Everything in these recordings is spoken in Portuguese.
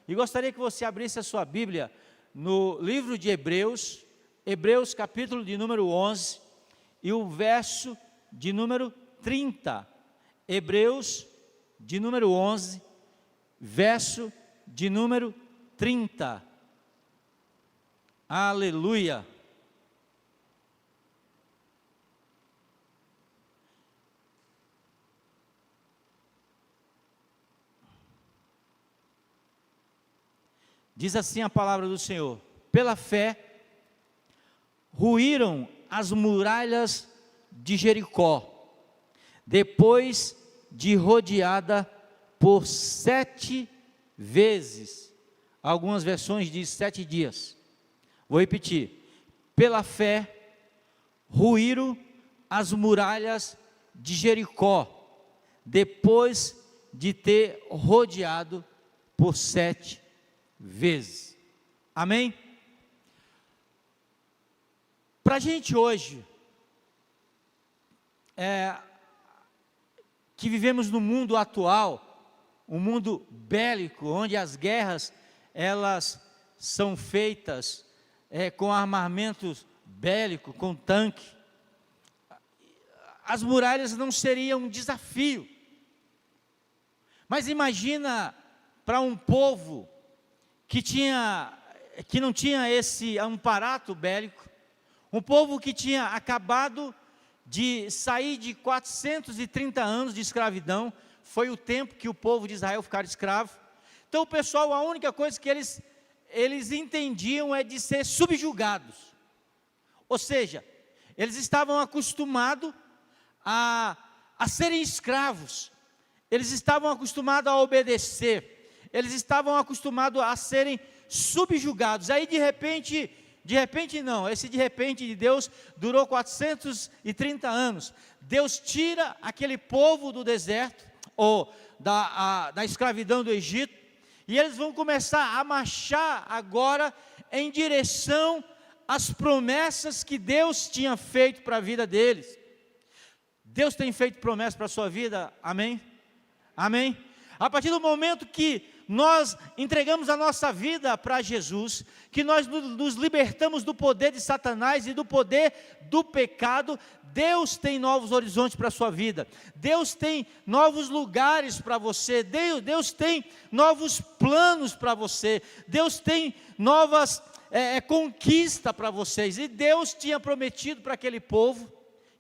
E gostaria que você abrisse a sua Bíblia no livro de Hebreus, Hebreus capítulo de número 11 e o verso de número 30. Hebreus de número 11, verso de número 30. Aleluia. Diz assim a palavra do Senhor: pela fé, ruíram as muralhas de Jericó, depois de rodeada por 7 vezes. Algumas versões diz 7 dias. Vou repetir: pela fé, ruíram as muralhas de Jericó, depois de ter rodeado por 7 vezes. Amém? Para a gente hoje, que vivemos no mundo atual, um mundo bélico, onde as guerras, elas são feitas com armamentos bélicos, com tanque, as muralhas não seriam um desafio. Mas imagina para um povo que não tinha esse aparato bélico, um povo que tinha acabado de sair de 430 anos de escravidão, foi o tempo que o povo de Israel ficaram escravo. Então o pessoal, a única coisa que eles entendiam é de ser subjugados, ou seja, eles estavam acostumados a serem escravos, eles estavam acostumados a obedecer, eles estavam acostumados a serem subjugados. Aí de repente não, esse de repente de Deus durou 430 anos. Deus tira aquele povo do deserto, ou da escravidão do Egito, e eles vão começar a marchar agora em direção às promessas que Deus tinha feito para a vida deles. Deus tem feito promessas para a sua vida, amém? Amém? A partir do momento que nós entregamos a nossa vida para Jesus, que nós nos libertamos do poder de Satanás e do poder do pecado, Deus tem novos horizontes para a sua vida, Deus tem novos lugares para você, Deus tem novos planos para você, Deus tem novas conquistas para vocês, e Deus tinha prometido para aquele povo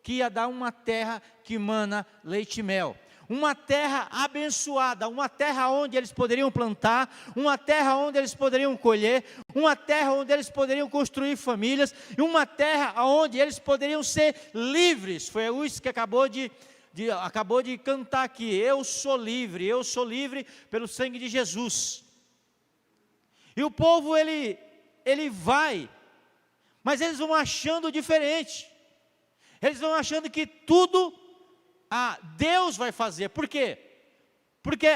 que ia dar uma terra que mana leite e mel, uma terra abençoada, uma terra onde eles poderiam plantar, uma terra onde eles poderiam colher, uma terra onde eles poderiam construir famílias, e uma terra onde eles poderiam ser livres. Foi isso que acabou de cantar aqui: eu sou livre pelo sangue de Jesus. E o povo ele vai, mas eles vão achando diferente, eles vão achando que tudo Deus vai fazer. Por quê? Porque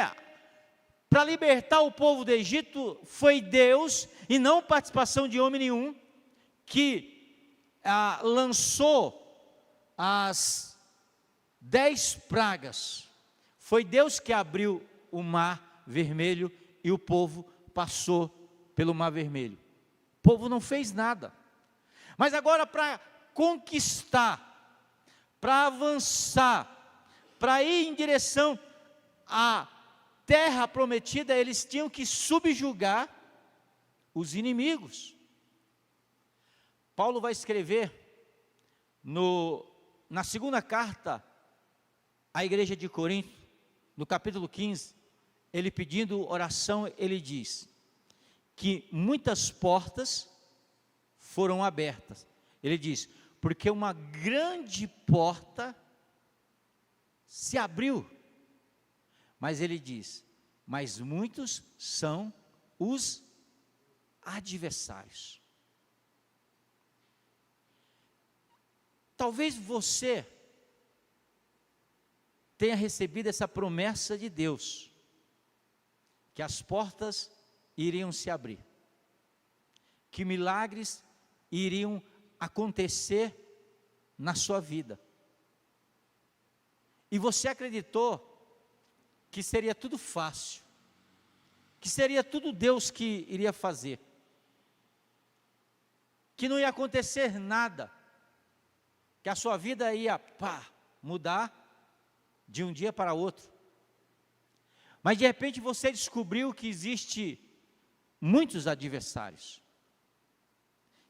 para libertar o povo do Egito foi Deus, e não participação de homem nenhum, que lançou as 10 pragas. Foi Deus que abriu o mar vermelho e o povo passou pelo mar vermelho. O povo não fez nada. Mas agora, para conquistar, para avançar, para ir em direção à terra prometida, eles tinham que subjugar os inimigos. Paulo vai escrever na segunda carta à igreja de Corinto, no capítulo 15, ele pedindo oração, ele diz que muitas portas foram abertas. Ele diz: porque uma grande porta se abriu. Mas ele diz: mas muitos são os adversários. Talvez você tenha recebido essa promessa de Deus, que as portas iriam se abrir, que milagres iriam acontecer na sua vida. E você acreditou que seria tudo fácil, que seria tudo Deus que iria fazer, que não ia acontecer nada, que a sua vida ia mudar de um dia para outro. Mas de repente você descobriu que existe muitos adversários,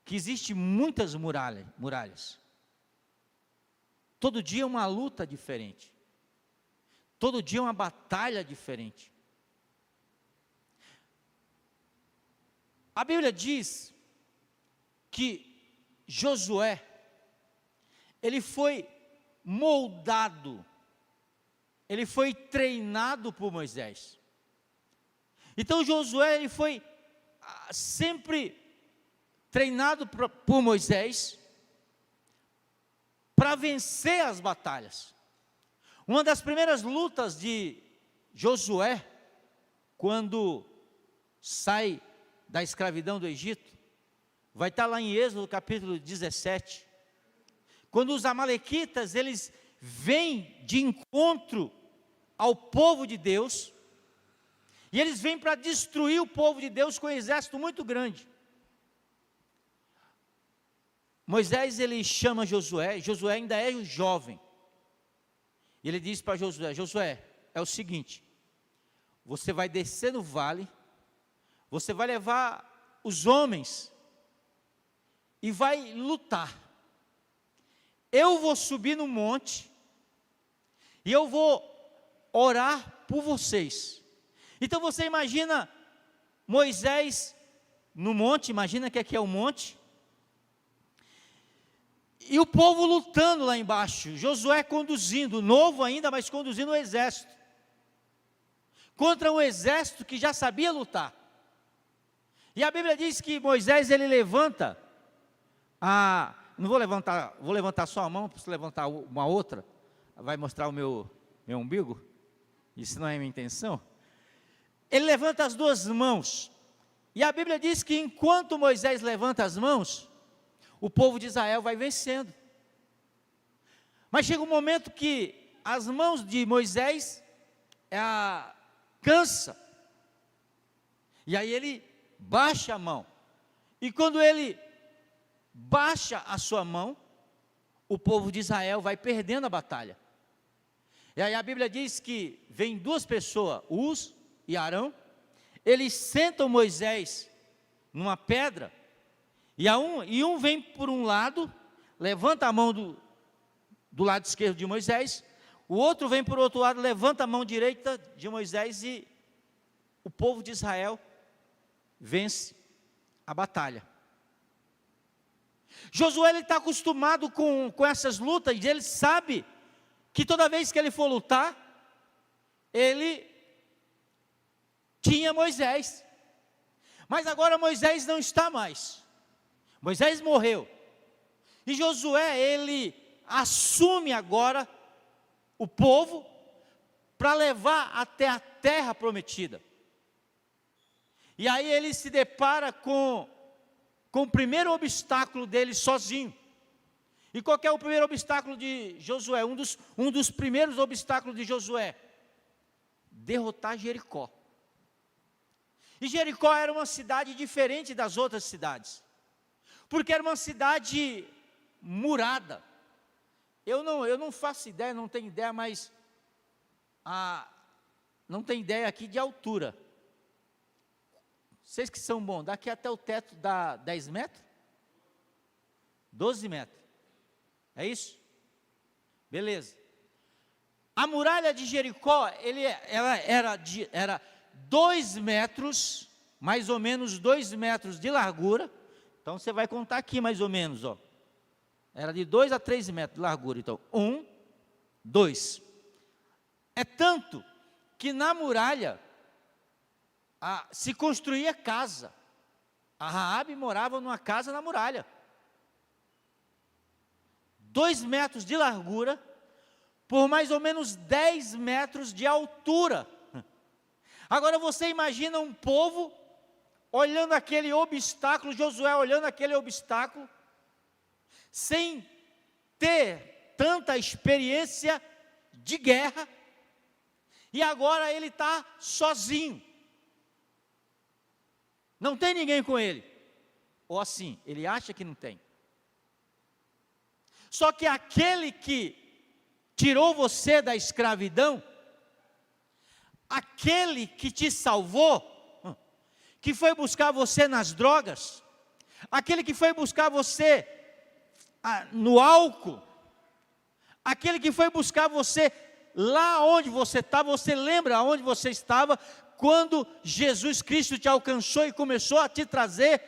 que existe muitas muralhas. Todo dia uma luta diferente, todo dia uma batalha diferente. A Bíblia diz que Josué, ele foi moldado, ele foi treinado por Moisés. Então Josué, ele foi sempre treinado por Moisés para vencer as batalhas. Uma das primeiras lutas de Josué, quando sai da escravidão do Egito, vai estar lá em Êxodo capítulo 17, quando os amalequitas, eles vêm de encontro ao povo de Deus, e eles vêm para destruir o povo de Deus com um exército muito grande. Moisés, ele chama Josué ainda é jovem, e ele diz para Josué, é o seguinte, você vai descer no vale, você vai levar os homens, e vai lutar. Eu vou subir no monte, e eu vou orar por vocês. Então você imagina Moisés no monte, imagina que aqui é o monte, e o povo lutando lá embaixo, Josué conduzindo, novo ainda, mas conduzindo o exército, contra um exército que já sabia lutar. E a Bíblia diz que Moisés, ele levanta, não vou levantar só a mão, preciso levantar uma outra, vai mostrar o meu umbigo, isso não é a minha intenção. Ele levanta as duas mãos, e a Bíblia diz que enquanto Moisés levanta as mãos, o povo de Israel vai vencendo. Mas chega um momento que as mãos de Moisés cansa, e aí ele baixa a mão, e quando ele baixa a sua mão, o povo de Israel vai perdendo a batalha. E aí a Bíblia diz que vem duas pessoas, Uz e Arão, eles sentam Moisés numa pedra, e um vem por um lado, levanta a mão do lado esquerdo de Moisés, o outro vem por outro lado, levanta a mão direita de Moisés, e o povo de Israel vence a batalha. Josué está acostumado com essas lutas, e ele sabe que toda vez que ele for lutar, ele tinha Moisés, mas agora Moisés não está mais, Moisés morreu, e Josué, ele assume agora o povo, para levar até a terra prometida, e aí ele se depara com o primeiro obstáculo dele sozinho. E qual que é o primeiro obstáculo de Josué? Um dos primeiros obstáculos de Josué: derrotar Jericó. E Jericó era uma cidade diferente das outras cidades, porque era uma cidade murada. Eu não faço ideia, não tenho ideia, mas não tenho ideia aqui de altura. Vocês que são bons, daqui até o teto dá 10 metros? 12 metros. É isso? Beleza. A muralha de Jericó, ela era 2 metros, mais ou menos 2 metros de largura. Então você vai contar aqui mais ou menos, ó. Era de 2 a 3 metros de largura. Então, 1, 2. É tanto que na muralha se construía casa. A Raabe morava numa casa na muralha. 2 metros de largura, por mais ou menos 10 metros de altura. Agora você imagina um povo olhando aquele obstáculo, Josué olhando aquele obstáculo, sem ter tanta experiência de guerra, e agora ele está sozinho, não tem ninguém com ele, ou assim, ele acha que não tem. Só que aquele que tirou você da escravidão, aquele que te salvou, que foi buscar você nas drogas, aquele que foi buscar você no álcool, aquele que foi buscar você lá onde você estava, você lembra onde você estava, quando Jesus Cristo te alcançou e começou a te trazer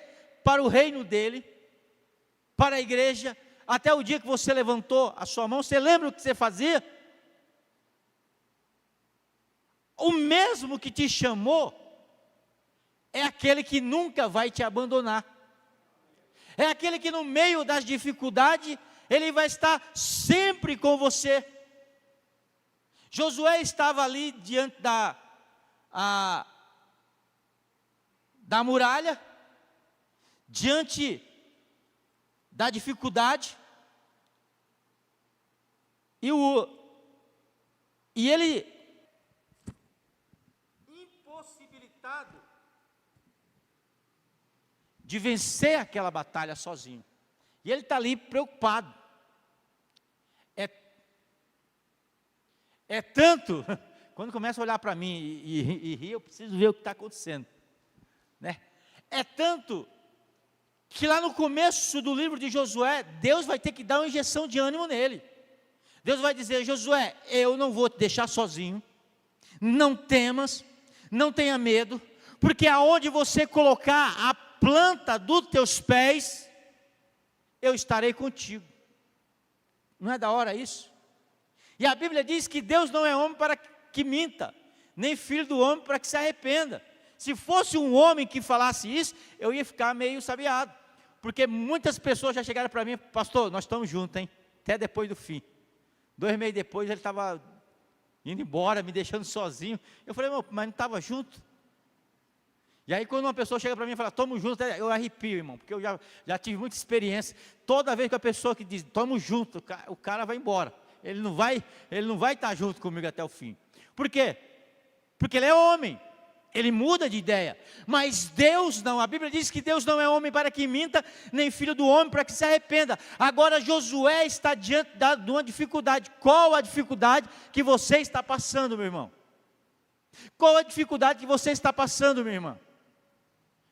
para o reino dele, para a igreja, até o dia que você levantou a sua mão, você lembra o que você fazia? O mesmo que te chamou, é aquele que nunca vai te abandonar, é aquele que no meio das dificuldades, ele vai estar sempre com você. Josué estava ali diante da muralha, diante da dificuldade, e ele, impossibilitado de vencer aquela batalha sozinho, e ele está ali preocupado, é tanto, quando começa a olhar para mim e rir, eu preciso ver o que está acontecendo, né? É tanto, que lá no começo do livro de Josué, Deus vai ter que dar uma injeção de ânimo nele. Deus vai dizer: Josué, eu não vou te deixar sozinho, não temas, não tenha medo, porque aonde você colocar a planta dos teus pés, eu estarei contigo. Não é da hora isso? E a Bíblia diz que Deus não é homem para que minta, nem filho do homem para que se arrependa. Se fosse um homem que falasse isso, eu ia ficar meio sabiado, porque muitas pessoas já chegaram para mim: pastor, nós estamos juntos, hein? Até depois do fim. 2 meses depois ele estava indo embora, me deixando sozinho. Eu falei: mas não estava junto? E aí quando uma pessoa chega para mim e fala: estamos juntos, eu arrepio, irmão, porque eu já tive muita experiência. Toda vez que a pessoa que diz estamos juntos, o cara vai embora, ele não vai estar junto comigo até o fim. Por quê? Porque ele é homem, ele muda de ideia. Mas Deus não, a Bíblia diz que Deus não é homem para que minta, nem filho do homem para que se arrependa. Agora Josué está diante de uma dificuldade. Qual a dificuldade que você está passando, meu irmão? Qual a dificuldade que você está passando, minha irmã?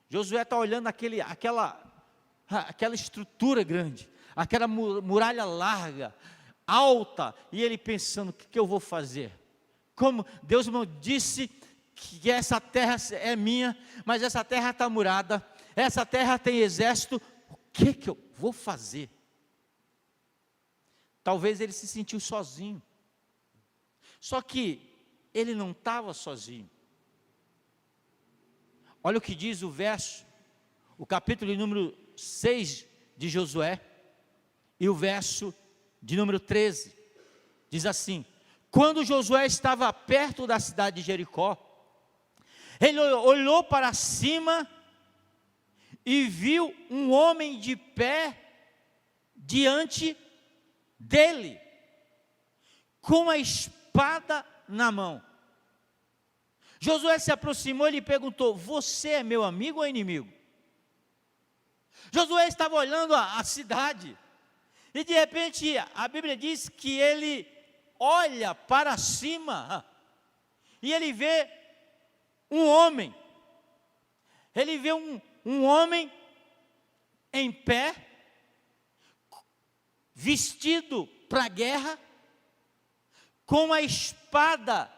Josué está olhando aquela estrutura grande, aquela muralha larga, alta, e ele pensando: o que eu vou fazer? Como Deus me disse que essa terra é minha, mas essa terra está murada, essa terra tem exército, o que eu vou fazer? Talvez ele se sentiu sozinho, só que ele não estava sozinho. Olha o que diz o capítulo de número 6 de Josué, e o verso de número 13, diz assim: quando Josué estava perto da cidade de Jericó, ele olhou para cima e viu um homem de pé diante dele, com a espada na mão. Josué se aproximou e lhe perguntou: você é meu amigo ou inimigo? Josué estava olhando a cidade, e de repente a Bíblia diz que ele olha para cima, e ele vê um homem, um homem em pé, vestido para a guerra, com a espada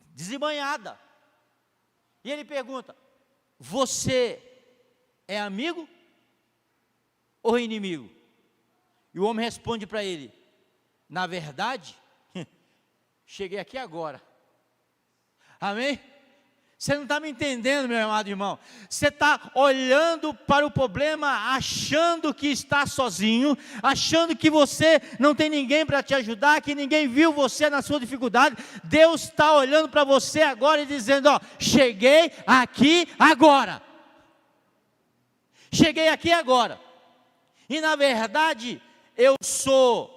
desembainhada, e ele pergunta: você é amigo ou inimigo? E o homem responde para ele: na verdade, cheguei aqui agora. Amém? Você não está me entendendo, meu amado irmão. Você está olhando para o problema, achando que está sozinho, achando que você não tem ninguém para te ajudar, que ninguém viu você na sua dificuldade. Deus está olhando para você agora e dizendo: ó, cheguei aqui agora. Cheguei aqui agora. E na verdade, eu sou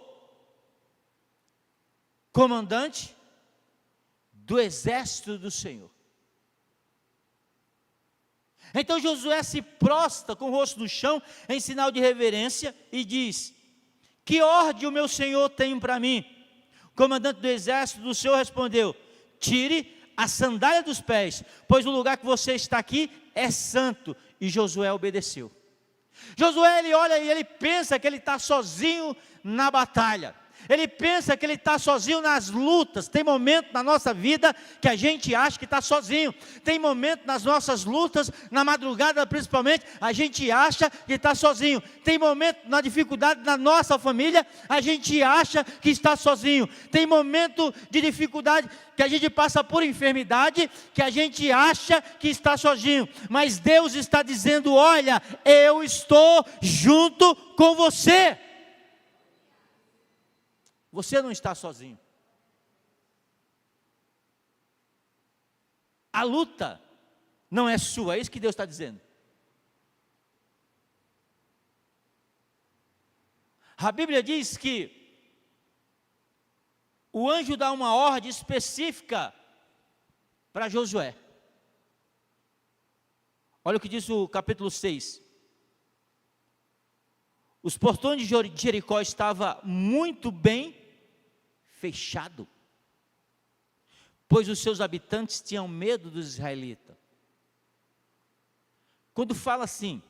comandante do exército do Senhor. Então Josué se prostra com o rosto no chão, em sinal de reverência, e diz: que ordem o meu Senhor tem para mim? O comandante do exército do Senhor respondeu: tire a sandália dos pés, pois o lugar que você está aqui é santo. E Josué obedeceu. Josué, ele olha e ele pensa que ele está sozinho na batalha. Ele pensa que ele está sozinho nas lutas. Tem momento na nossa vida que a gente acha que está sozinho. Tem momento nas nossas lutas, na madrugada principalmente, a gente acha que está sozinho. Tem momento na dificuldade na nossa família, a gente acha que está sozinho. Tem momento de dificuldade que a gente passa por enfermidade, que a gente acha que está sozinho. Mas Deus está dizendo: olha, eu estou junto com você. Você não está sozinho. A luta não é sua, é isso que Deus está dizendo. A Bíblia diz que o anjo dá uma ordem específica para Josué. Olha o que diz o capítulo 6. Os portões de Jericó estavam muito bem fechados, pois os seus habitantes tinham medo dos israelitas. Quando fala assim,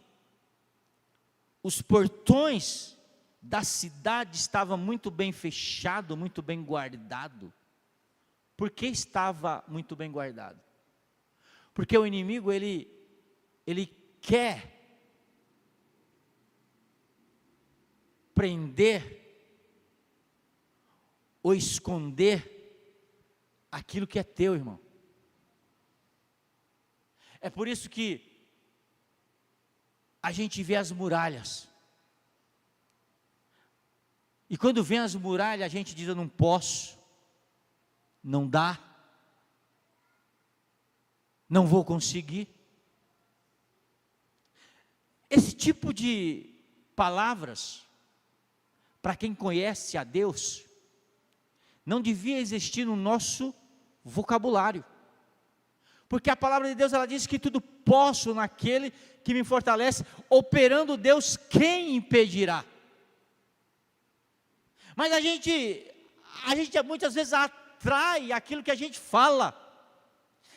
os portões da cidade estavam muito bem fechados, muito bem guardados. Por que estava muito bem guardado? Porque o inimigo, ele quer prender ou esconder aquilo que é teu, irmão. É por isso que a gente vê as muralhas. E quando vem as muralhas, a gente diz: eu não posso, não dá, não vou conseguir. Esse tipo de palavras, para quem conhece a Deus, não devia existir no nosso vocabulário. Porque a palavra de Deus, ela diz que tudo posso naquele que me fortalece. Operando Deus, quem impedirá? Mas a gente muitas vezes atrai aquilo que a gente fala.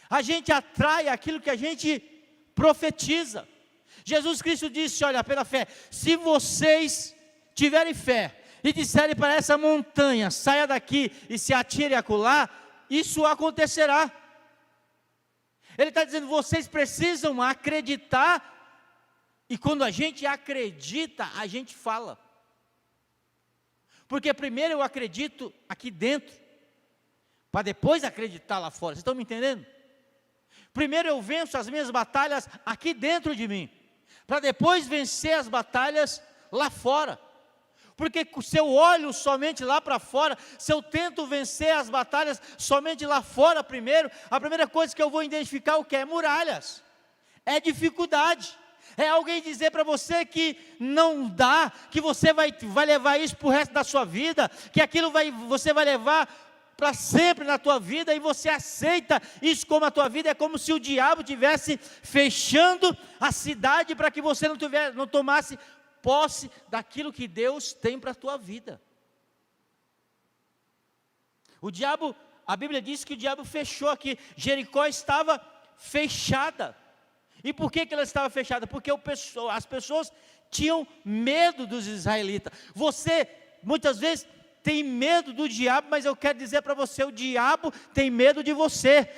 A gente atrai aquilo que a gente profetiza. Jesus Cristo disse: olha, pela fé, se vocês tiverem fé e disserem para essa montanha: saia daqui e se atire acolá, isso acontecerá. Ele está dizendo: vocês precisam acreditar. E quando a gente acredita, a gente fala. Porque primeiro eu acredito aqui dentro, para depois acreditar lá fora. Vocês estão me entendendo? Primeiro eu venço as minhas batalhas aqui dentro de mim, para depois vencer as batalhas lá fora. Porque se eu olho somente lá para fora, se eu tento vencer as batalhas somente lá fora primeiro, a primeira coisa que eu vou identificar o que é muralhas, é dificuldade, é alguém dizer para você que não dá, que você vai levar isso para o resto da sua vida, que aquilo você vai levar para sempre na tua vida, e você aceita isso como a tua vida. É como se o diabo estivesse fechando a cidade para que você não tomasse posse daquilo que Deus tem para a tua vida. O diabo, a Bíblia diz que o diabo fechou aqui. Jericó estava fechada. E por que ela estava fechada? Porque as pessoas tinham medo dos israelitas. Você muitas vezes tem medo do diabo, mas eu quero dizer para você: o diabo tem medo de você.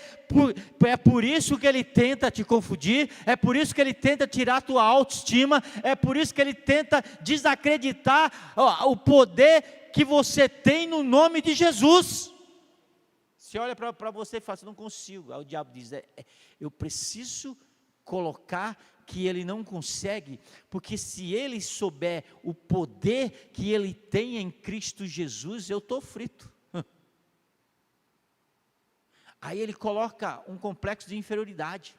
É por isso que ele tenta te confundir, é por isso que ele tenta tirar a tua autoestima, é por isso que ele tenta desacreditar o poder que você tem no nome de Jesus. Você olha para você e fala assim, não consigo. Aí o diabo diz, eu preciso colocar que ele não consegue, porque se ele souber o poder que ele tem em Cristo Jesus, eu estou frito. Aí ele coloca um complexo de inferioridade.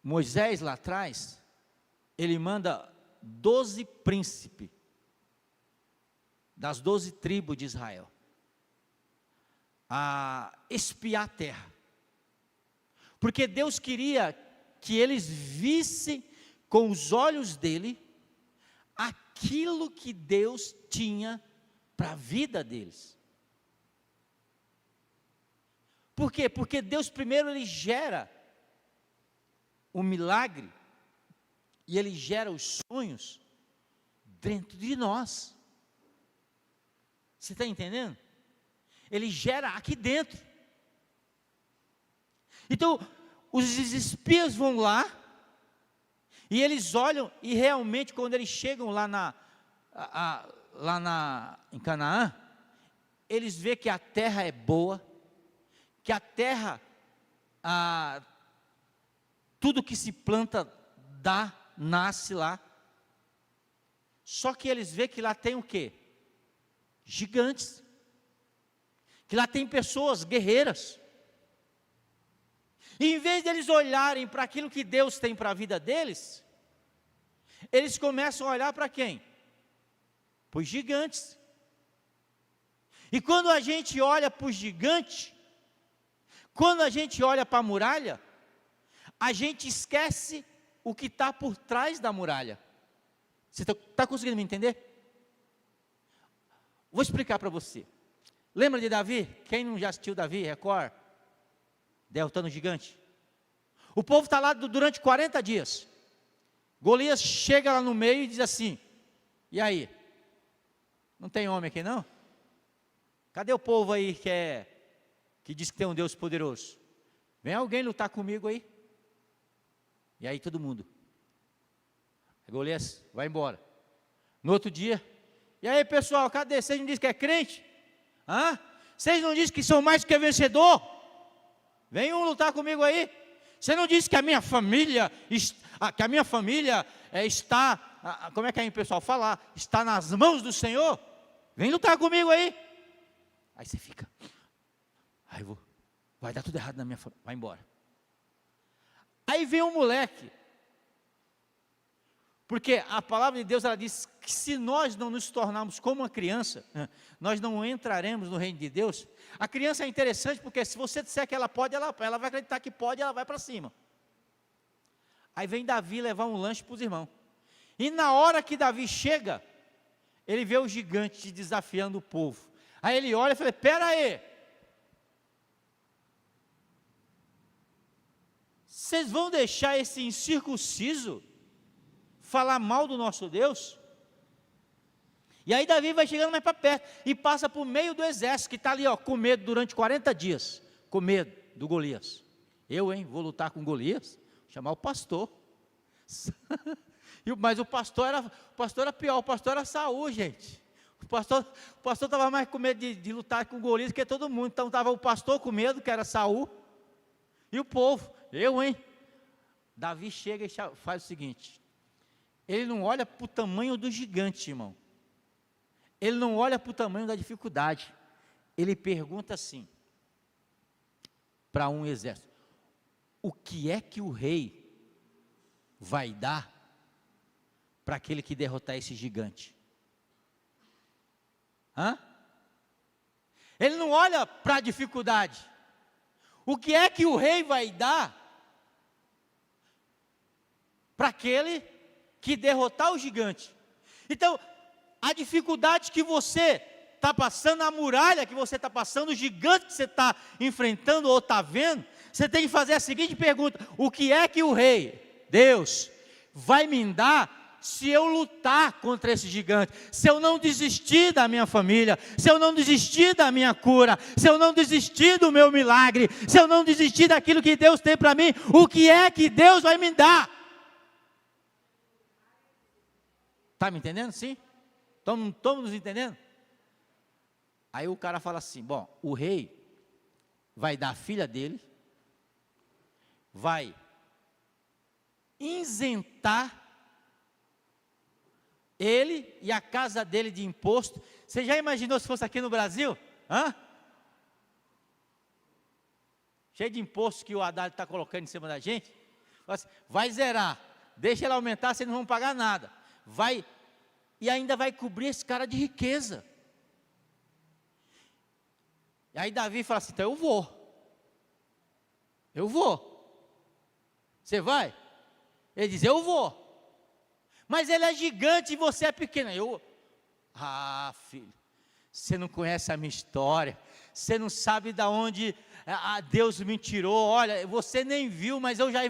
Moisés lá atrás, ele manda 12 príncipes, das 12 tribos de Israel, a espiar a terra, porque Deus queria que eles vissem com os olhos dele, aquilo que Deus tinha para a vida deles. Por quê? Porque Deus primeiro ele gera o milagre, e ele gera os sonhos dentro de nós. Você está entendendo? Ele gera aqui dentro. Então, os espias vão lá, e eles olham, e realmente quando eles chegam lá em Canaã, eles veem que a terra é boa, que a terra, tudo que se planta dá, nasce lá. Só que eles veem que lá tem o quê? Gigantes. Que lá tem pessoas guerreiras. E em vez de eles olharem para aquilo que Deus tem para a vida deles, eles começam a olhar para quem? Para os gigantes. E quando a gente olha para os gigantes, quando a gente olha para a muralha, a gente esquece o que está por trás da muralha. Você está conseguindo me entender? Vou explicar para você. Lembra de Davi? Quem não já assistiu Davi, Record? Derrotando o gigante. O povo está lá durante 40 dias. Golias chega lá no meio e diz assim, e aí? Não tem homem aqui não? Cadê o povo aí que diz que tem um Deus poderoso? Vem alguém lutar comigo aí. E aí todo mundo. Golias vai embora. No outro dia, e aí pessoal, cadê? Vocês não dizem que é crente? Hã? Vocês não dizem que são mais que vencedor? Vem um lutar comigo aí. Você não disse que a minha família, está, como é que aí o pessoal fala? Está nas mãos do Senhor? Vem lutar comigo aí. Aí você fica, vai dar tudo errado na minha família, vai embora. Aí vem um moleque, porque a palavra de Deus, ela diz que se nós não nos tornarmos como uma criança, nós não entraremos no reino de Deus. A criança é interessante, porque se você disser que ela pode, ela vai acreditar que pode, ela vai para cima. Aí vem Davi levar um lanche para os irmãos, e na hora que Davi chega, ele vê o gigante desafiando o povo. Aí ele olha e fala, espera aí, vocês vão deixar esse incircunciso falar mal do nosso Deus? E aí Davi vai chegando mais para perto, e passa por meio do exército, que está ali com medo durante 40 dias, com medo do Golias. Vou lutar com Golias? Vou chamar o pastor. Mas o pastor era pior, o pastor era Saul, gente. O pastor estava mais com medo de lutar com Golias que todo mundo. Então estava o pastor com medo, que era Saul, e o povo, Davi chega e faz o seguinte, ele não olha para o tamanho do gigante, irmão, ele não olha para o tamanho da dificuldade, ele pergunta assim, para um exército, o que é que o rei vai dar para aquele que derrotar esse gigante? Ele não olha para a dificuldade, o que é que o rei vai dar para aquele que derrotar o gigante? Então, a dificuldade que você está passando, a muralha que você está passando, o gigante que você está enfrentando ou está vendo, você tem que fazer a seguinte pergunta, o que é que o rei, Deus, vai me dar se eu lutar contra esse gigante, se eu não desistir da minha família, se eu não desistir da minha cura, se eu não desistir do meu milagre, se eu não desistir daquilo que Deus tem para mim, o que é que Deus vai me dar? Está me entendendo? Sim? Estamos nos entendendo? Aí o cara fala assim, bom, o rei vai dar a filha dele, vai isentar ele e a casa dele de imposto. Você já imaginou se fosse aqui no Brasil? Cheio de imposto que o Haddad está colocando em cima da gente. Vai zerar, deixa ele aumentar, vocês não vão pagar nada. Vai, e ainda vai cobrir esse cara de riqueza. E aí Davi fala assim, então eu vou. Você vai? Ele diz, eu vou. Mas ele é gigante e você é pequeno. Filho, você não conhece a minha história, você não sabe de onde Deus me tirou. Olha, você nem viu, mas eu já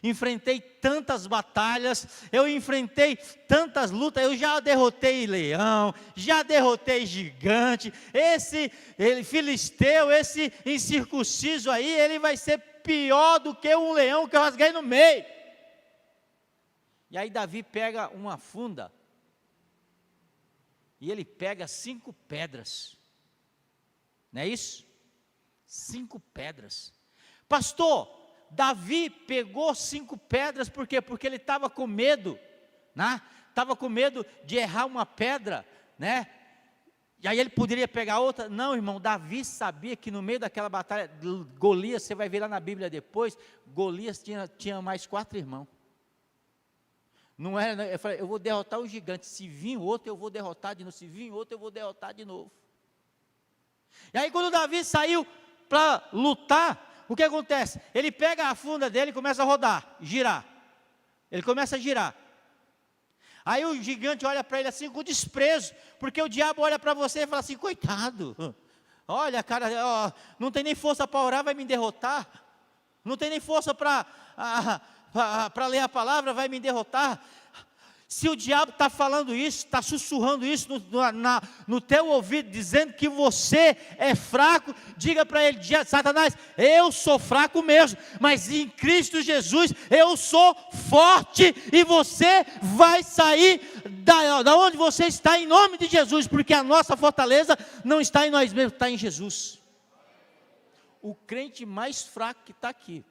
enfrentei tantas batalhas, eu enfrentei tantas lutas, eu já derrotei leão, já derrotei gigante, filisteu, esse incircunciso aí, ele vai ser pior do que um leão que eu rasguei no meio. E aí Davi pega uma funda, e ele pega 5 pedras, não é isso? 5 pedras. Pastor, Davi pegou 5 pedras, por quê? Porque ele estava com medo, né? Estava com medo de errar uma pedra, né? E aí ele poderia pegar outra. Não, irmão, Davi sabia que no meio daquela batalha, Golias, você vai ver lá na Bíblia depois, Golias tinha mais 4 irmãos. Não era, eu falei, eu vou derrotar o gigante, se vir outro eu vou derrotar de novo, se vir outro eu vou derrotar de novo. E aí quando Davi saiu para lutar, o que acontece? Ele pega a funda dele e começa a rodar, girar. Ele começa a girar. Aí o gigante olha para ele assim com desprezo, porque o diabo olha para você e fala assim, coitado, olha cara, não tem nem força para orar, vai me derrotar, não tem nem força para ler a palavra, vai me derrotar. Se o diabo está falando isso, está sussurrando isso no teu ouvido, dizendo que você é fraco, diga para ele, Satanás, eu sou fraco mesmo, mas em Cristo Jesus eu sou forte, e você vai sair da onde você está em nome de Jesus, porque a nossa fortaleza não está em nós mesmos, está em Jesus. O crente mais fraco que está aqui,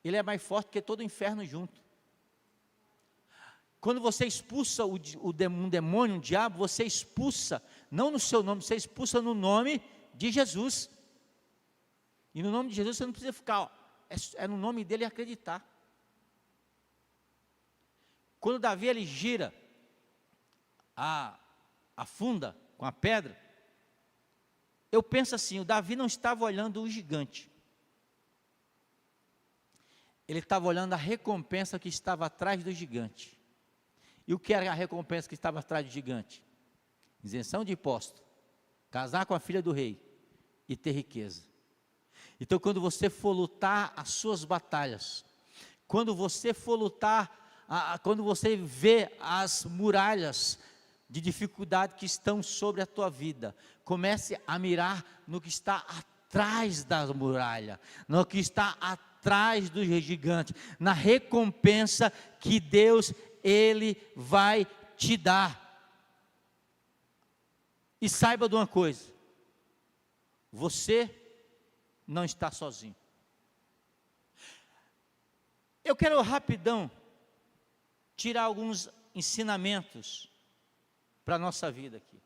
ele é mais forte que todo o inferno junto. Quando você expulsa um demônio, um diabo, você expulsa, não no seu nome, você expulsa no nome de Jesus. E no nome de Jesus você não precisa ficar, é no nome dele acreditar. Quando Davi ele gira a funda com a pedra, eu penso assim, o Davi não estava olhando o gigante. Ele estava olhando a recompensa que estava atrás do gigante. E o que era a recompensa que estava atrás do gigante? Isenção de imposto, casar com a filha do rei e ter riqueza. Então quando você for lutar as suas batalhas, quando você for lutar, quando você vê as muralhas de dificuldade que estão sobre a tua vida, comece a mirar no que está atrás da muralha, no que está atrás do gigante, na recompensa que Deus Ele vai te dar. E saiba de uma coisa, você não está sozinho. Eu quero rapidão tirar alguns ensinamentos para a nossa vida aqui.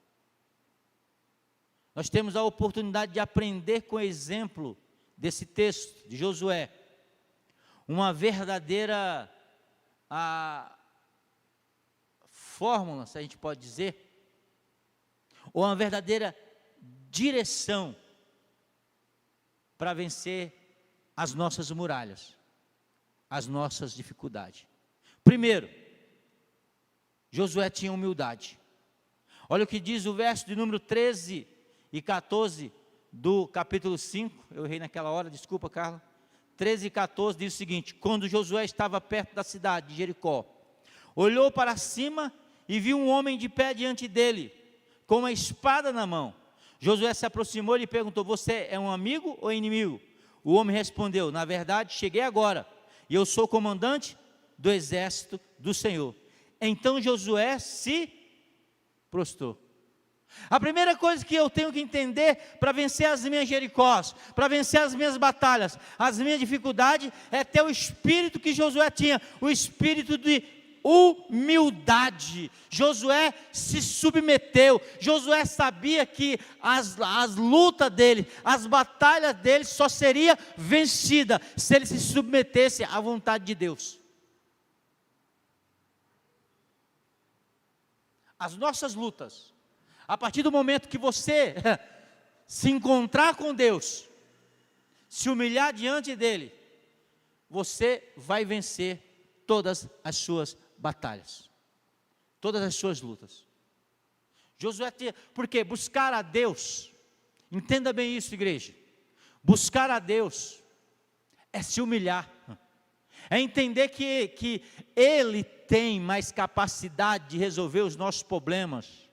Nós temos a oportunidade de aprender com o exemplo desse texto de Josué, uma verdadeira fórmula, se a gente pode dizer, ou uma verdadeira direção para vencer as nossas muralhas, as nossas dificuldades. Primeiro, Josué tinha humildade. Olha o que diz o verso de número 13 e 14 do capítulo 5, eu errei naquela hora, desculpa Carla, 13 e 14 diz o seguinte: quando Josué estava perto da cidade de Jericó, olhou para cima e viu um homem de pé diante dele, com uma espada na mão. Josué se aproximou e lhe perguntou: você é um amigo ou inimigo? O homem respondeu: na verdade cheguei agora, e eu sou comandante do exército do Senhor. Então Josué se prostrou. A primeira coisa que eu tenho que entender para vencer as minhas Jericós, para vencer as minhas batalhas, as minhas dificuldades, é ter o espírito que Josué tinha, o espírito de humildade. Josué se submeteu. Josué sabia que as lutas dele, as batalhas dele só seria vencida se ele se submetesse à vontade de Deus. As nossas lutas, a partir do momento que você se encontrar com Deus, se humilhar diante dele, você vai vencer todas as suas batalhas, todas as suas lutas. Josué tinha, porque buscar a Deus, entenda bem isso, igreja, buscar a Deus é se humilhar, é entender que Ele tem mais capacidade de resolver os nossos problemas,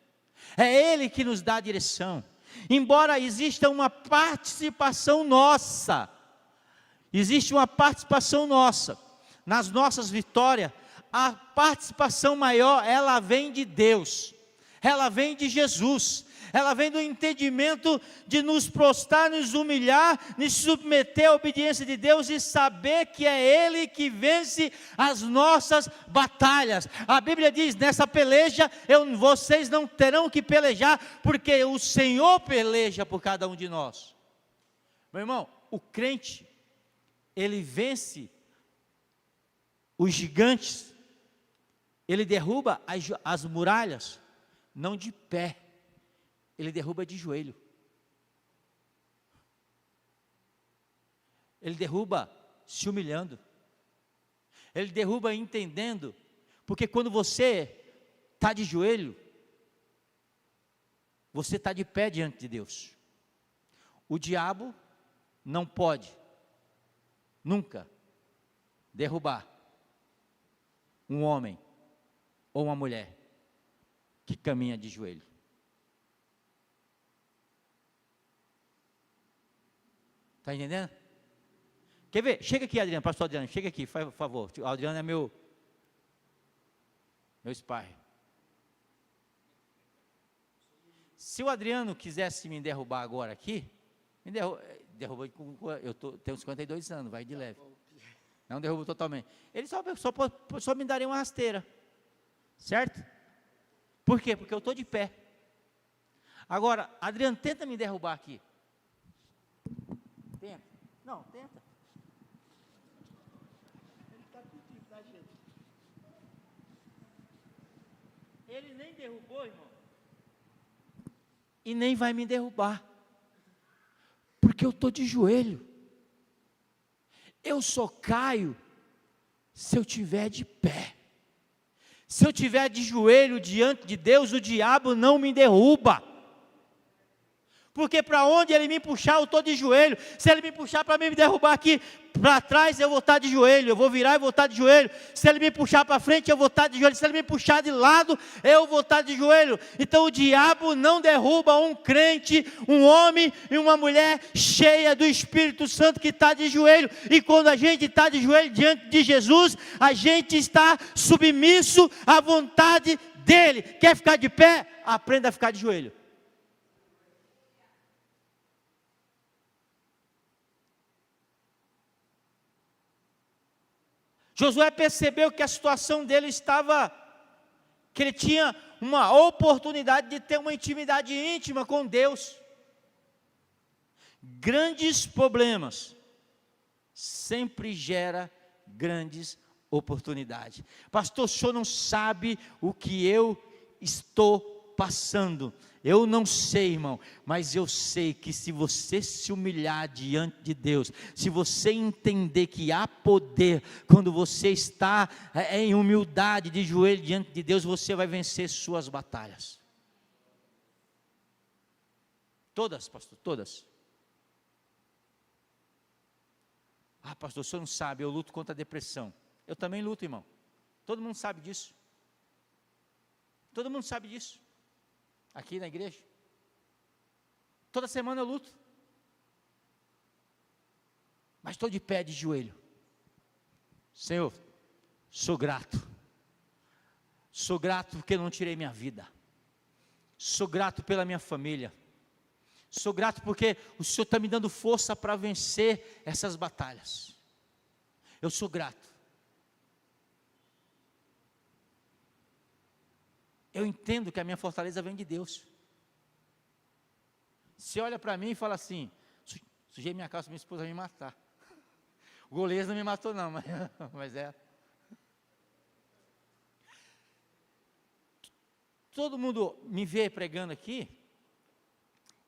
é Ele que nos dá a direção. Embora exista uma participação nossa, existe uma participação nossa, nas nossas vitórias, a participação maior, ela vem de Deus, ela vem de Jesus, ela vem do entendimento de nos prostrar, nos humilhar, nos submeter à obediência de Deus e saber que é Ele que vence as nossas batalhas. A Bíblia diz, nessa peleja, vocês não terão que pelejar, porque o Senhor peleja por cada um de nós. Meu irmão, o crente, ele vence os gigantes, ele derruba as muralhas, não de pé, ele derruba de joelho. Ele derruba se humilhando. Ele derruba entendendo, porque quando você está de joelho, você está de pé diante de Deus. O diabo não pode, nunca, derrubar um homem ou uma mulher que caminha de joelho. Está entendendo? Quer ver? Chega aqui, Adriano, pastor Adriano, chega aqui, por favor. O Adriano é meu spy. Se o Adriano quisesse me derrubar agora aqui, me derruba, eu tenho 52 anos, vai de leve. Não derrubo totalmente. Ele só me daria uma rasteira. Certo? Por quê? Porque eu estou de pé. Agora, Adriano, tenta me derrubar aqui. Tenta. Não, tenta. Ele está pedindo, tá, gente? Ele nem derrubou, irmão. E nem vai me derrubar. Porque eu estou de joelho. Eu só caio se eu estiver de pé. Se eu estiver de joelho diante de Deus, o diabo não me derruba. Porque para onde ele me puxar, eu estou de joelho. Se ele me puxar para me derrubar aqui para trás, eu vou estar de joelho. Eu vou virar e vou estar de joelho. Se ele me puxar para frente, eu vou estar de joelho. Se ele me puxar de lado, eu vou estar de joelho. Então o diabo não derruba um crente, um homem e uma mulher cheia do Espírito Santo que está de joelho. E quando a gente está de joelho diante de Jesus, a gente está submisso à vontade dele. Quer ficar de pé? Aprenda a ficar de joelho. Josué percebeu que a situação dele estava, que ele tinha uma oportunidade de ter uma intimidade íntima com Deus. Grandes problemas sempre gera grandes oportunidades. Pastor, o senhor não sabe o que eu estou passando. Eu não sei, irmão, mas eu sei que se você se humilhar diante de Deus, se você entender que há poder, quando você está em humildade, de joelho diante de Deus, você vai vencer suas batalhas. Todas, pastor, todas. Ah, pastor, o senhor não sabe, eu luto contra a depressão. Eu também luto, irmão. Todo mundo sabe disso. Todo mundo sabe disso. Aqui na igreja. Toda semana eu luto. Mas estou de pé, de joelho. Senhor, sou grato. Sou grato porque não tirei minha vida. Sou grato pela minha família. Sou grato porque o Senhor está me dando força para vencer essas batalhas. Eu sou grato. Eu entendo que a minha fortaleza vem de Deus. Você olha para mim e fala assim, sujei minha calça, minha esposa vai me matar. O goleiro não me matou não, mas é. Todo mundo me vê pregando aqui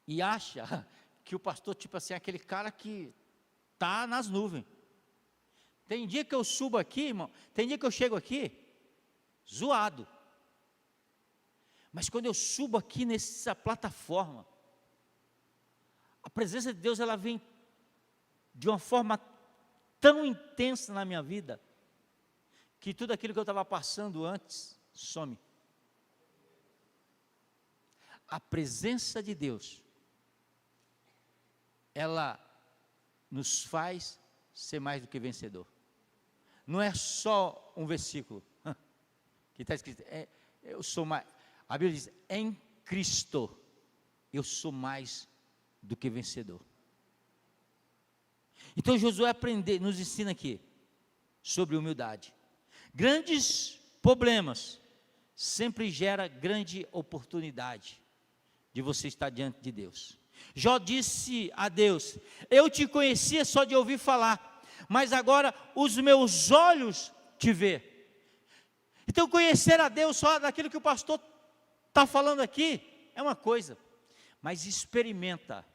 e acha que o pastor, tipo assim, é aquele cara que está nas nuvens. Tem dia que eu subo aqui, irmão, tem dia que eu chego aqui, zoado. Mas quando eu subo aqui nessa plataforma, a presença de Deus, ela vem de uma forma tão intensa na minha vida, que tudo aquilo que eu estava passando antes, some. A presença de Deus, ela nos faz ser mais do que vencedor. Não é só um versículo que está escrito, eu sou mais, a Bíblia diz, em Cristo, eu sou mais do que vencedor. Então Josué nos ensina aqui, sobre humildade. Grandes problemas, sempre gera grande oportunidade, de você estar diante de Deus. Jó disse a Deus, eu te conhecia só de ouvir falar, mas agora os meus olhos te vê. Então conhecer a Deus só daquilo que o pastor está falando aqui, é uma coisa, mas experimenta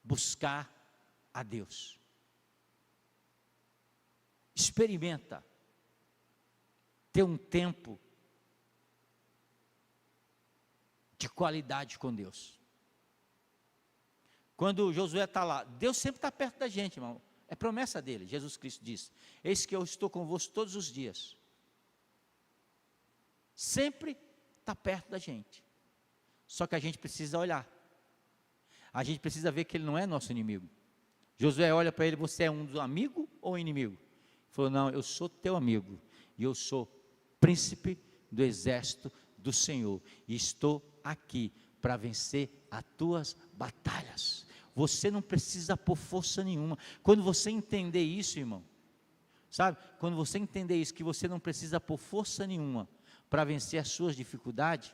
buscar a Deus. Experimenta ter um tempo de qualidade com Deus. Quando Josué está lá, Deus sempre está perto da gente, irmão. É promessa dele. Jesus Cristo diz, eis que eu estou convosco todos os dias. Sempre está perto da gente. Só que a gente precisa olhar. A gente precisa ver que ele não é nosso inimigo. Josué olha para ele, você é um amigo ou inimigo? Ele falou, não, eu sou teu amigo. E eu sou príncipe do exército do Senhor. E estou aqui para vencer as tuas batalhas. Você não precisa pôr força nenhuma. Quando você entender isso, irmão, sabe? Quando você entender isso, que você não precisa pôr força nenhuma para vencer as suas dificuldades,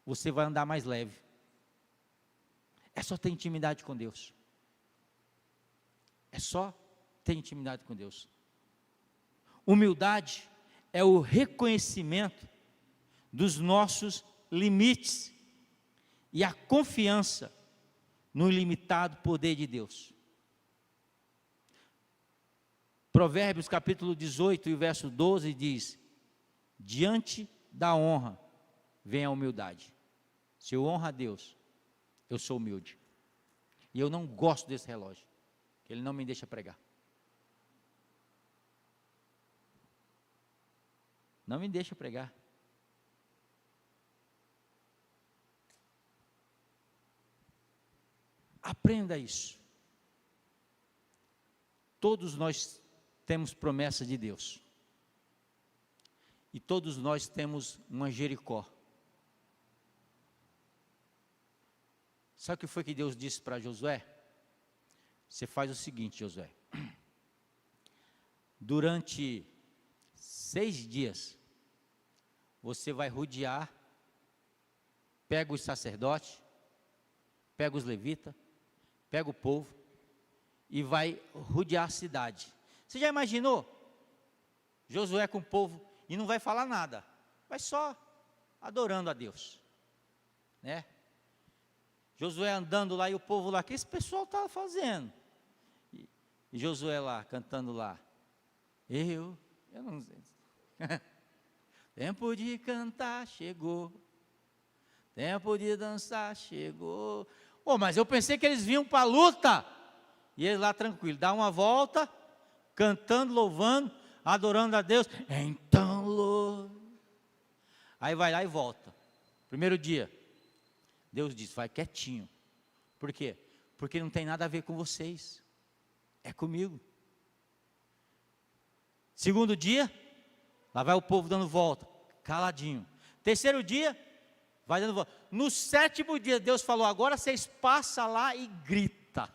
você vai andar mais leve. É só ter intimidade com Deus. É só ter intimidade com Deus. Humildade é o reconhecimento dos nossos limites e a confiança no ilimitado poder de Deus. Provérbios capítulo 18 e verso 12 diz, diante da honra vem a humildade. Se eu honro a Deus, eu sou humilde. E eu não gosto desse relógio, que ele não me deixa pregar. Não me deixa pregar. Aprenda isso. Todos nós temos promessa de Deus. E todos nós temos uma Jericó. Sabe o que foi que Deus disse para Josué? Você faz o seguinte, Josué. Durante 6 dias, você vai rodear, pega os sacerdotes, pega os levitas, pega o povo e vai rodear a cidade. Você já imaginou? Josué com o povo e não vai falar nada, vai só adorando a Deus, né? Josué andando lá e o povo lá, o que esse pessoal está fazendo? E Josué lá, cantando lá, eu não sei. Tempo de cantar chegou, tempo de dançar chegou. Mas eu pensei que eles vinham para a luta. E eles lá tranquilo, dá uma volta, cantando, louvando, adorando a Deus. Então, louve. Aí vai lá e volta. Primeiro dia, Deus diz, vai quietinho. Por quê? Porque não tem nada a ver com vocês. É comigo. Segundo dia, lá vai o povo dando volta, caladinho. Terceiro dia, vai dando volta. No sétimo dia, Deus falou: agora vocês passam lá e gritam.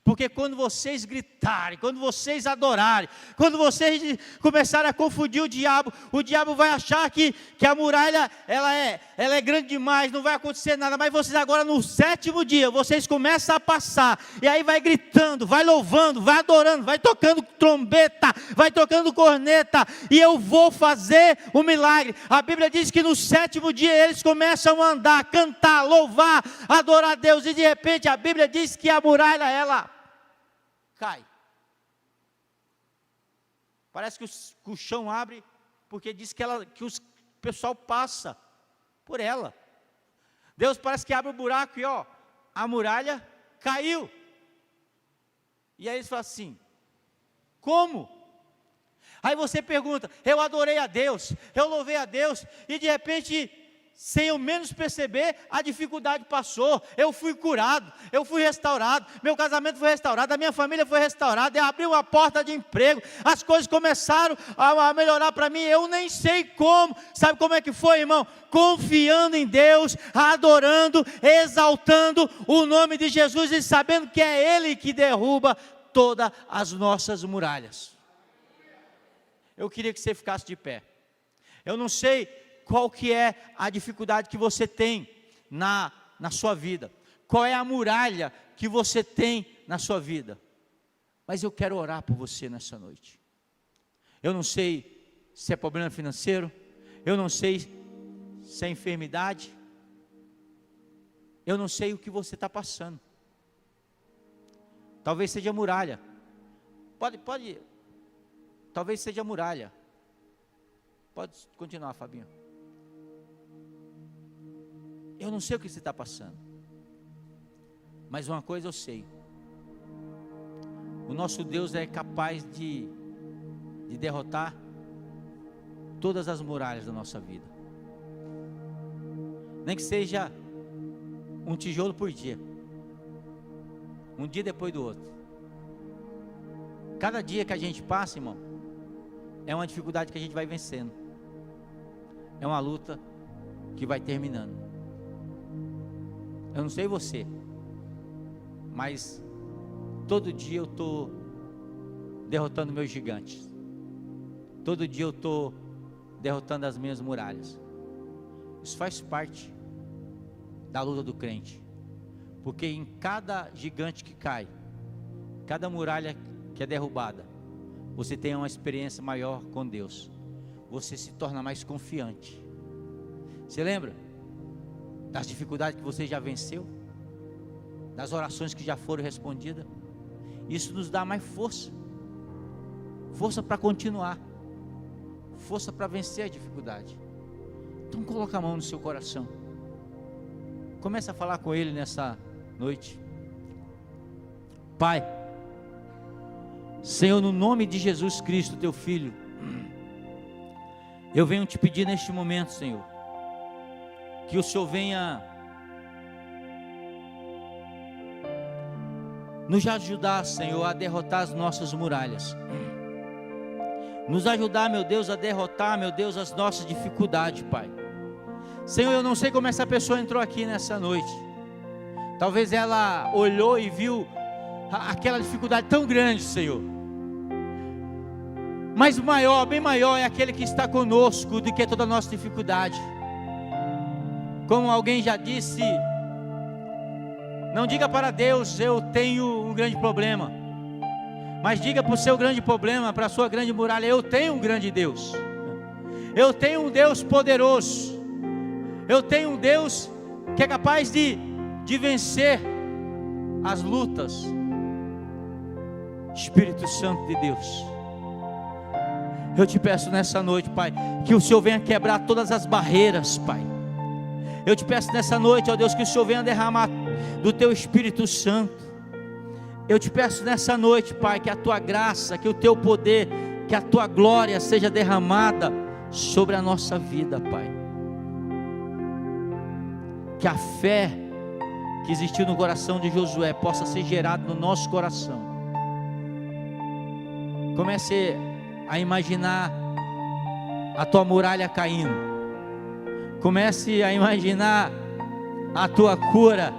Porque quando vocês gritarem, quando vocês adorarem, quando vocês começarem a confundir o diabo vai achar que a muralha ela é grande demais, não vai acontecer nada. Mas vocês agora no sétimo dia, vocês começam a passar, e aí vai gritando, vai louvando, vai adorando, vai tocando trombeta, vai tocando corneta, e eu vou fazer o milagre. A Bíblia diz que no sétimo dia eles começam a andar, cantar, louvar, adorar a Deus, e de repente a Bíblia diz que a muralha ela cai. Parece que o chão abre, porque diz que o pessoal passa por ela. Deus parece que abre o buraco e a muralha caiu. E aí eles falam assim: como? Aí você pergunta: eu adorei a Deus, eu louvei a Deus, e de repente, sem eu menos perceber, a dificuldade passou, eu fui curado, eu fui restaurado, meu casamento foi restaurado, a minha família foi restaurada, eu abri uma porta de emprego, as coisas começaram a melhorar para mim, eu nem sei como. Sabe como é que foi, irmão? Confiando em Deus, adorando, exaltando o nome de Jesus e sabendo que é Ele que derruba todas as nossas muralhas. Eu queria que você ficasse de pé. Eu não sei qual que é a dificuldade que você tem na sua vida, qual é a muralha que você tem na sua vida, mas eu quero orar por você nessa noite. Eu não sei se é problema financeiro, eu não sei se é enfermidade, eu não sei o que você está passando. Talvez seja muralha, talvez seja muralha. Pode continuar, Fabinho. Eu não sei o que você está passando, mas uma coisa eu sei: o nosso Deus é capaz de derrotar todas as muralhas da nossa vida, nem que seja um tijolo por dia, um dia depois do outro. Cada dia que a gente passa, irmão, é uma dificuldade que a gente vai vencendo, é uma luta que vai terminando. Eu não sei você, mas todo dia eu estou derrotando meus gigantes, todo dia eu estou derrotando as minhas muralhas. Isso faz parte da luta do crente, porque em cada gigante que cai, cada muralha que é derrubada, você tem uma experiência maior com Deus, você se torna mais confiante. Você lembra das dificuldades que você já venceu, das orações que já foram respondidas? Isso nos dá mais força para continuar, força para vencer a dificuldade. Então coloca a mão no seu coração, começa a falar com Ele nessa noite. Pai, Senhor, no nome de Jesus Cristo, Teu Filho, eu venho te pedir neste momento, Senhor, que o Senhor venha nos ajudar, Senhor, a derrotar as nossas muralhas, nos ajudar, meu Deus, a derrotar, meu Deus, as nossas dificuldades, Pai. Senhor, eu não sei como essa pessoa entrou aqui nessa noite, talvez ela olhou e viu aquela dificuldade tão grande, Senhor, mas maior, bem maior é aquele que está conosco do que toda a nossa dificuldade. Como alguém já disse, não diga para Deus: eu tenho um grande problema, mas diga para o seu grande problema, para a sua grande muralha: eu tenho um grande Deus, eu tenho um Deus poderoso, eu tenho um Deus que é capaz de vencer as lutas. Espírito Santo de Deus, eu te peço nessa noite, Pai, que o Senhor venha quebrar todas as barreiras, Pai. Eu te peço nessa noite, ó Deus, que o Senhor venha derramar do Teu Espírito Santo. Eu te peço nessa noite, Pai, que a Tua graça, que o Teu poder, que a Tua glória seja derramada sobre a nossa vida, Pai. Que a fé que existiu no coração de Josué possa ser gerada no nosso coração. Comece a imaginar a tua muralha caindo. Comece a imaginar a tua cura.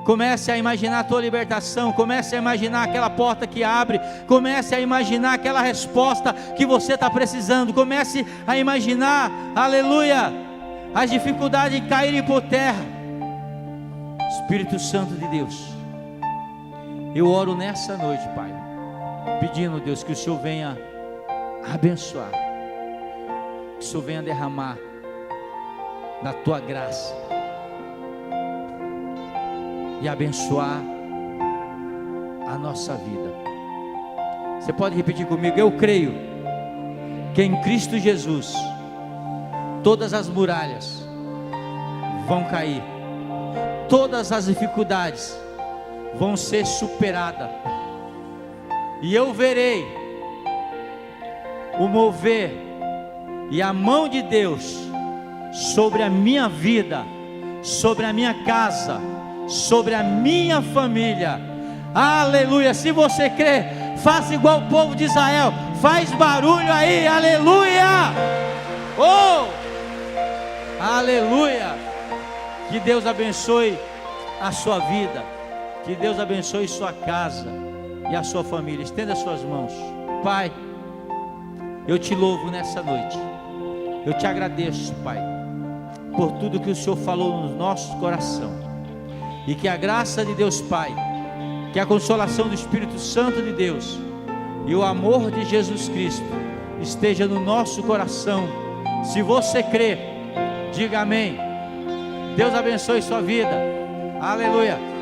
Comece a imaginar a tua libertação. Comece a imaginar aquela porta que abre. Comece a imaginar aquela resposta que você está precisando. Comece a imaginar, aleluia, as dificuldades caírem por terra. Espírito Santo de Deus, eu oro nessa noite, Pai, pedindo, Deus, que o Senhor venha abençoar, que o Senhor venha derramar da tua graça e abençoar a nossa vida. Você pode repetir comigo? Eu creio que em Cristo Jesus todas as muralhas vão cair, todas as dificuldades vão ser superadas, e eu verei o mover e a mão de Deus sobre a minha vida, sobre a minha casa, sobre a minha família. Aleluia. Se você crê, faça igual o povo de Israel, faz barulho aí, aleluia. Oh, aleluia. Que Deus abençoe a sua vida, que Deus abençoe sua casa e a sua família. Estenda as suas mãos. Pai, eu te louvo nessa noite, eu te agradeço, Pai, por tudo que o Senhor falou no nosso coração, e que a graça de Deus Pai, que a consolação do Espírito Santo de Deus e o amor de Jesus Cristo esteja no nosso coração. Se você crê, diga amém. Deus abençoe sua vida. Aleluia.